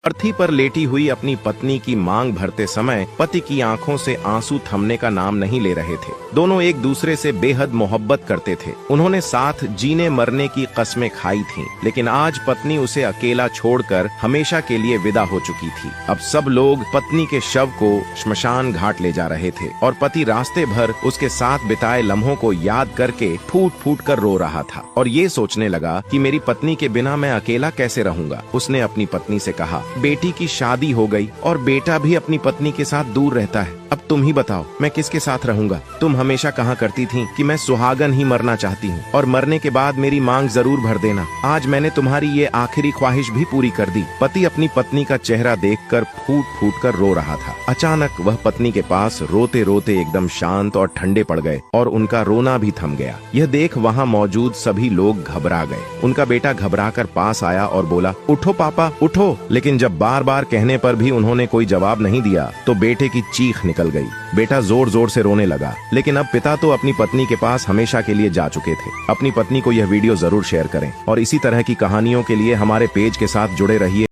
अर्थी पर लेटी हुई अपनी पत्नी की मांग भरते समय पति की आंखों से आंसू थमने का नाम नहीं ले रहे थे। दोनों एक दूसरे से बेहद मोहब्बत करते थे। उन्होंने साथ जीने मरने की कस्में खाई थीं, लेकिन आज पत्नी उसे अकेला छोड़कर हमेशा के लिए विदा हो चुकी थी। अब सब लोग पत्नी के शव को श्मशान घाट ले जा रहे थे और पति रास्ते भर उसके साथ बिताए लम्हों को याद करके फूट फूट कर रो रहा था और ये सोचने लगा कि मेरी पत्नी के बिना मैं अकेला कैसे रहूंगा। उसने अपनी पत्नी से कहा, बेटी की शादी हो गई और बेटा भी अपनी पत्नी के साथ दूर रहता है। अब तुम ही बताओ मैं किसके साथ रहूंगा। तुम हमेशा कहा करती थी कि मैं सुहागन ही मरना चाहती हूँ और मरने के बाद मेरी मांग जरूर भर देना। आज मैंने तुम्हारी ये आखिरी ख्वाहिश भी पूरी कर दी। पति अपनी पत्नी का चेहरा देखकर फूट फूट कर रो रहा था। अचानक वह पत्नी के पास रोते रोते एकदम शांत और ठंडे पड़ गए और उनका रोना भी थम गया। यह देख वहाँ मौजूद सभी लोग घबरा गए। उनका बेटा घबराकर पास आया और बोला, उठो पापा उठो। लेकिन जब बार बार कहने पर भी उन्होंने कोई जवाब नहीं दिया तो बेटे की चीख निकल गई। बेटा जोर जोर से रोने लगा, लेकिन अब पिता तो अपनी पत्नी के पास हमेशा के लिए जा चुके थे। अपनी पत्नी को यह वीडियो जरूर शेयर करें और इसी तरह की कहानियों के लिए हमारे पेज के साथ जुड़े रहिए।